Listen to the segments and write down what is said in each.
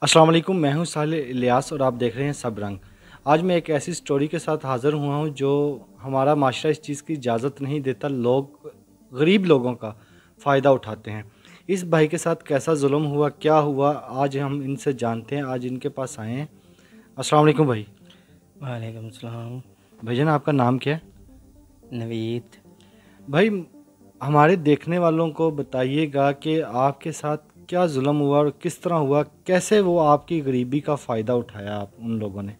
अस्सलाम वालेकुम, मैं हूं साहिल इलियास और आप देख रहे हैं सब रंग। आज मैं एक ऐसी स्टोरी के साथ हाज़िर हुआ हूं जो हमारा माशरा इस चीज़ की इजाज़त नहीं देता, लोग गरीब लोगों का फ़ायदा उठाते हैं। इस भाई के साथ कैसा जुल्म हुआ, क्या हुआ, आज हम इनसे जानते हैं, आज इनके पास आए हैं। अस्सलाम वालेकुम भाई। वालेकुम सलाम। भाईजान, आपका नाम क्या है? नवीद। भाई, हमारे देखने वालों को बताइएगा कि आपके साथ क्या जुल्म हुआ और किस तरह हुआ, कैसे वो आपकी गरीबी का फ़ायदा उठाया आप उन लोगों ने।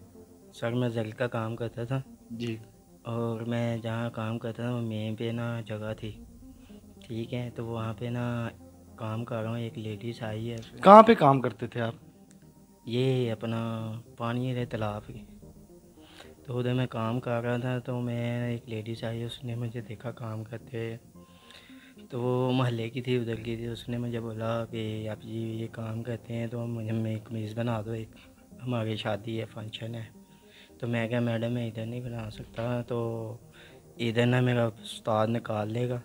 सर मैं जल का काम करता था जी। और मैं जहाँ काम करता था मेन पे ना जगह थी। ठीक है, तो वहाँ पे ना काम कर रहा हूँ, एक लेडीज़ आई है। कहाँ पे काम करते थे आप? ये अपना पानी है तालाब की, तो उधर मैं काम कर रहा था। तो मैं एक लेडीज़ आई, उसने मुझे देखा काम करते हुए। तो वो महल्ले की थी, उधर की थी। उसने मुझे बोला कि आप जी ये काम करते हैं तो मुझे मैं एक मेज़ बना दो, एक हमारी शादी है, फंक्शन है। तो मैं क्या मैडम मैं इधर नहीं बना सकता, तो इधर ना मेरा उस्ताद निकाल लेगा।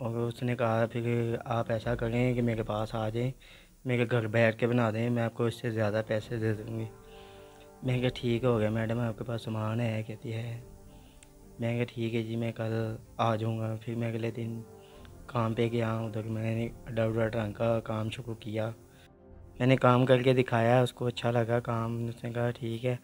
और उसने कहा फिर आप ऐसा करें कि मेरे पास आ जाएं, मेरे घर बैठ के बना दें, मैं आपको इससे ज़्यादा पैसे दे दूँगी। मैं क्या ठीक हो गया मैडम, आपके पास सामान है? कहती है। मैं क्या ठीक है जी, मैं कल आ जाऊँगा। फिर मैं अगले दिन काम पे गया, उधर मैंने अड्डा ढंग का काम शुरू किया। मैंने काम करके दिखाया, उसको अच्छा लगा काम। उसने कहा ठीक है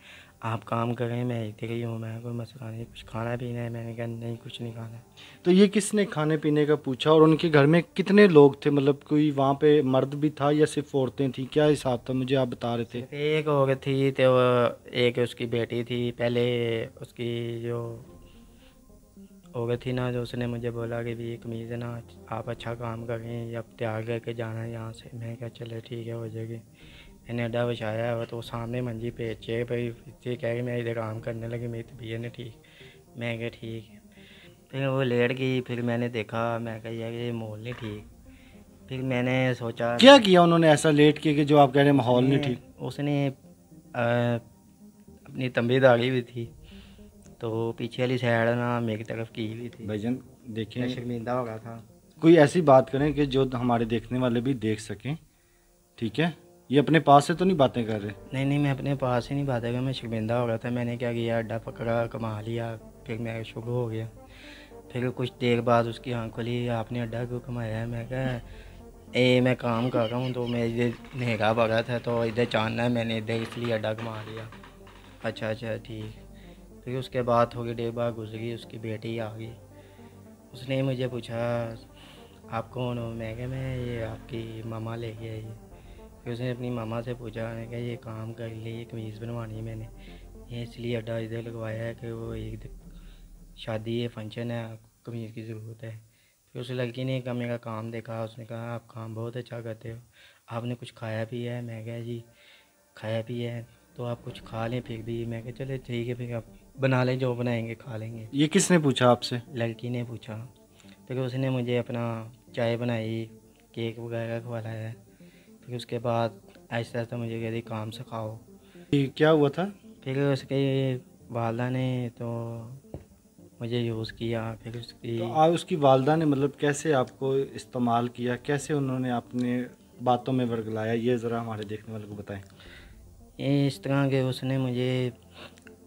आप काम करें, मैं इधर ही हूँ, मैं कोई मसला नहीं। कुछ खाना पीना है? मैंने कहा नहीं कुछ नहीं खाना है। तो ये किसने खाने पीने का पूछा और उनके घर में कितने लोग थे? मतलब कोई वहाँ पे मर्द भी था या सिर्फ औरतें थी, क्या हिसाब था? मुझे आप बता रहे थे। सिर्फ एक औरत थी, तो एक उसकी बेटी थी। पहले उसकी जो औरत थी ना, जो उसने मुझे बोला कि भी कमीज़ है ना, आप अच्छा काम करें या तैयार करके जाना है यहाँ से। मैं क्या चले ठीक है हो जाएगी। मैंने अड्डा बिछाया और तो सामने मंजी पे चेयर पर इतनी कह रही मैं इधर काम करने लगी, मेरी तबीयत नहीं ठीक। मैं क्या ठीक है। फिर वो लेट गई। फिर मैंने देखा, मैं कहा यार ये माहौल नहीं ठीक। फिर मैंने सोचा क्या किया उन्होंने ऐसा लेट किया कि जो आप कह रहे हैं माहौल उसने नहीं ठीक? उसने अपनी तंबी दागी हुई थी, तो पीछे वाली साइड ना मेरी तरफ की हुई थी। भाईजान मैं देखें, शर्मिंदा हो गया था। कोई ऐसी बात करें कि जो हमारे देखने वाले भी देख सकें, ठीक है? ये अपने पास से तो नहीं बातें कर रहे? नहीं नहीं, मैं अपने पास ही नहीं बात है, मैं शर्मिंदा हो गया था। मैंने क्या किया, अड्डा पकड़ा, कमा लिया। फिर मैं शुरू हो गया। फिर कुछ देर बाद उसकी आँख खुली, आपने अड्डा क्यों कमाया है? मैं कहा मैं काम कर रहा हूँ, तो मैं इधर नेगा पड़ा था तो इधर जानना है, मैंने इधर इसलिए अड्डा कमा लिया। अच्छा अच्छा ठीक। फिर उसके बाद थोड़ी देर बाद गुजरी, उसकी बेटी आ गई। उसने मुझे पूछा आप कौन हो? मैं कहा मैं ये आपकी मामा लेके आई है। फिर उसने अपनी मामा से पूछा, मैंने कहा ये काम कर लिए, ये कमीज़ बनवानी है मैंने, ये इसलिए अड्डा इधर लगवाया है कि वो एक शादी है, फंक्शन है, आपको कमीज़ की ज़रूरत है। फिर उस लड़की ने कहा मेरा काम देखा, उसने कहा आप काम बहुत अच्छा करते हो, आपने कुछ खाया पिया है? मैं कहा जी खाया पिया है। तो आप कुछ खा लें फिर भी। मैं कहा चले ठीक है, फिर आप बना लें, जो बनाएंगे खा लेंगे। ये किसने पूछा आपसे? लड़की ने पूछा। फिर उसने मुझे अपना चाय बनाई, केक वगैरह खिलाया। फिर उसके बाद आहिस्ता आहिस्ता मुझे कह दी काम सिखाओ। ये क्या हुआ था? फिर उसके वालदा ने तो मुझे यूज़ किया। फिर उसकी तो आप उसकी वालदा ने मतलब कैसे आपको इस्तेमाल किया, कैसे उन्होंने अपने बातों में वर्गलाया, ये ज़रा हमारे देखने वालों को बताएं। ये इस तरह के उसने मुझे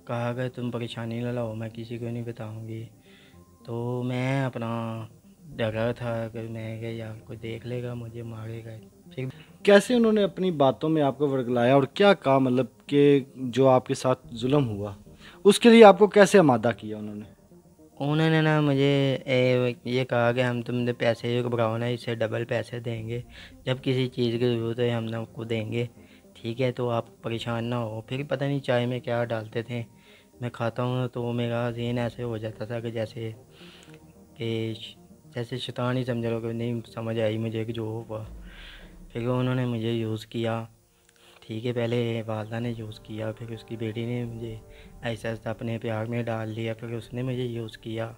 कहा कि तुम परेशानी न लाओ, मैं किसी को नहीं बताऊंगी। तो मैं अपना डरा था कि मैं क्या यार कोई देख लेगा मुझे मारेगा। फिर कैसे उन्होंने अपनी बातों में आपको वर्गलाया और क्या कहा, मतलब कि जो आपके साथ जुल्म हुआ उसके लिए आपको कैसे आमादा किया उन्होंने? उन्होंने ना मुझे ये कहा कि हम तुमने पैसे घबराओ ना, इससे डबल पैसे देंगे, जब किसी चीज़ की ज़रूरत है हम आपको देंगे, ठीक है, तो आप परेशान ना हो। फिर पता नहीं चाय में क्या डालते थे, मैं खाता हूँ तो मेरा ज़हन ऐसे हो जाता था कि जैसे शैतान ही समझ लो, कि नहीं समझ आई मुझे कि जो हुआ। फिर उन्होंने मुझे यूज़ किया। ठीक है, पहले वालदा ने यूज़ किया, फिर उसकी बेटी ने मुझे ऐसा ऐसा अपने प्यार में डाल लिया, फिर उसने मुझे यूज़ किया।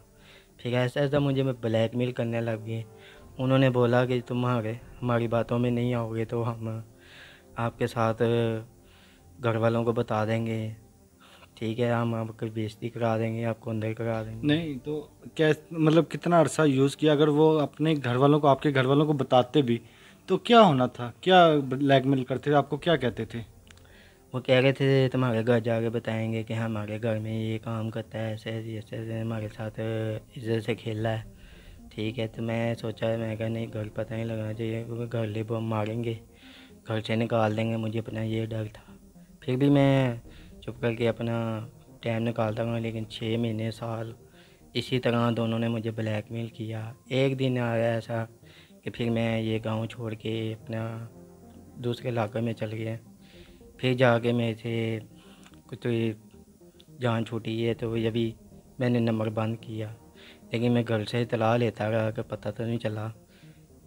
फिर ऐसा ऐसा मुझे ब्लैकमेल करने लग गए। उन्होंने बोला कि तुम हमारी बातों में नहीं आओगे तो हम आपके साथ घर वालों को बता देंगे, ठीक है, हम आपकी बेइज्जती करा देंगे, आपको अंदर करा देंगे। नहीं तो क्या मतलब कितना अरसा यूज़ किया? अगर वो अपने घर वालों को, आपके घर वालों को बताते भी تو کیا ہونا تھا؟ کیا بلیک میل کرتے تھے؟ آپ کو کیا کہتے تھے؟ وہ کہہ رہے تھے تمہارے گھر جا کے بتائیں گے کہ ہمارے گھر میں یہ کام کرتا ہے، ایسے ایسے ہمارے ساتھ عزت سے کھیلا ہے. ٹھیک ہے، تو میں سوچا، میں کہا نہیں، گھر پتہ نہیں لگنا چاہیے کیونکہ گھر لے ماریں گے، گھر سے نکال دیں گے. مجھے اپنا یہ ڈر تھا. پھر بھی میں چپ کر کے اپنا ٹائم نکالتا ہوں. لیکن 6 مہینے سال اسی طرح دونوں نے مجھے بلیک میل کیا. ایک دن آیا ایسا کہ پھر میں یہ گاؤں چھوڑ کے اپنا دوسرے علاقے میں چل گیا. پھر جا کے میرے سے کچھ جان چھوٹی ہے تو ابھی میں نے نمبر بند کیا. لیکن میں گھر سے اطلاع لیتا رہا کہ پتہ تو نہیں چلا.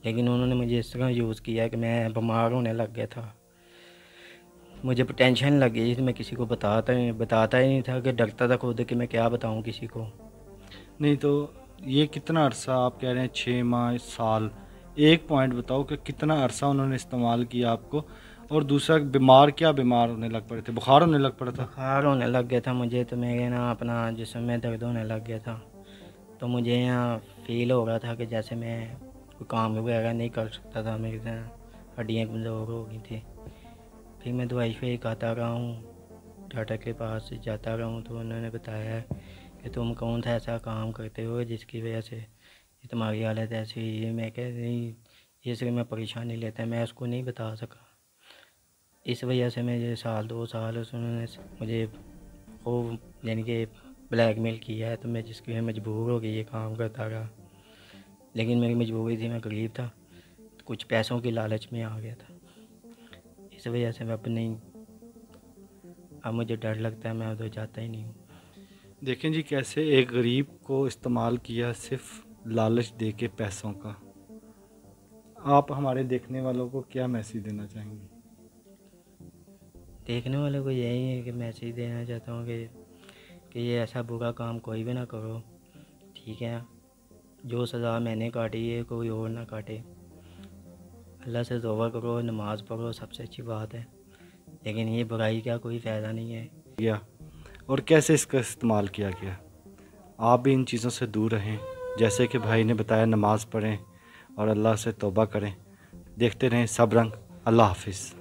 لیکن انہوں نے مجھے اس طرح یوز کیا کہ میں بیمار ہونے لگ گیا تھا. مجھے ٹینشن لگ گئی تھی. میں کسی کو بتاتا ہی نہیں تھا، کہ ڈرتا تھا خود کہ میں کیا بتاؤں کسی کو. نہیں تو یہ کتنا عرصہ آپ کہہ رہے ہیں؟ 6 ماہ، سال. ایک پوائنٹ بتاؤ کہ کتنا عرصہ انہوں نے استعمال کیا آپ کو. اور دوسرا، بیمار ہونے لگ پڑے تھے؟ بخار ہونے لگ پڑا تھا؟ بخار ہونے لگ گیا تھا مجھے. تو میرے نا اپنا جسم میں درد ہونے لگ گیا تھا. تو مجھے یہاں فیل ہو رہا تھا کہ جیسے میں کوئی کام وغیرہ نہیں کر سکتا تھا. میری ہڈیاں کمزور ہو گئی تھیں. پھر میں دوائی کھاتا رہا ہوں، ڈاکٹر کے پاس جاتا رہا ہوں. تو انہوں نے بتایا کہ تم کون سا ایسا کام کرتے ہو جس کی وجہ سے تمہاری حالت ایسی ہوئی ہے. میں کہ نہیں، یہ صرف میں پریشانی لیتا ہے، میں اس کو نہیں بتا سکا. اس وجہ سے میں یہ 2 سال انہوں نے مجھے یعنی کہ بلیک میل کیا ہے. تو میں جس کی وجہ مجبور ہو گئی یہ کام کرتا رہا. لیکن میری مجبوری تھی، میں غریب تھا، کچھ پیسوں کی لالچ میں آ گیا تھا. اس وجہ سے میں اب مجھے ڈر لگتا ہے، میں ادھر جاتا ہی نہیں ہوں. دیکھیں جی، کیسے ایک غریب کو استعمال کیا صرف لالچ دے کے پیسوں کا. آپ ہمارے دیکھنے والوں کو کیا میسیج دینا چاہیں گے؟ دیکھنے والوں کو یہی ہے کہ میسیج دینا چاہتا ہوں کہ یہ ایسا برا کام کوئی بھی نہ کرو. ٹھیک ہے، جو سزا میں نے کاٹی ہے کوئی اور نہ کاٹے. اللہ سے توبہ کرو، نماز پڑھو، سب سے اچھی بات ہے. لیکن یہ برائی کا کوئی فائدہ نہیں ہے. اور کیسے اس کا استعمال کیا گیا؟ آپ بھی ان چیزوں سے دور رہیں، جیسے کہ بھائی نے بتایا، نماز پڑھیں اور اللہ سے توبہ کریں. دیکھتے رہیں سب رنگ. اللہ حافظ.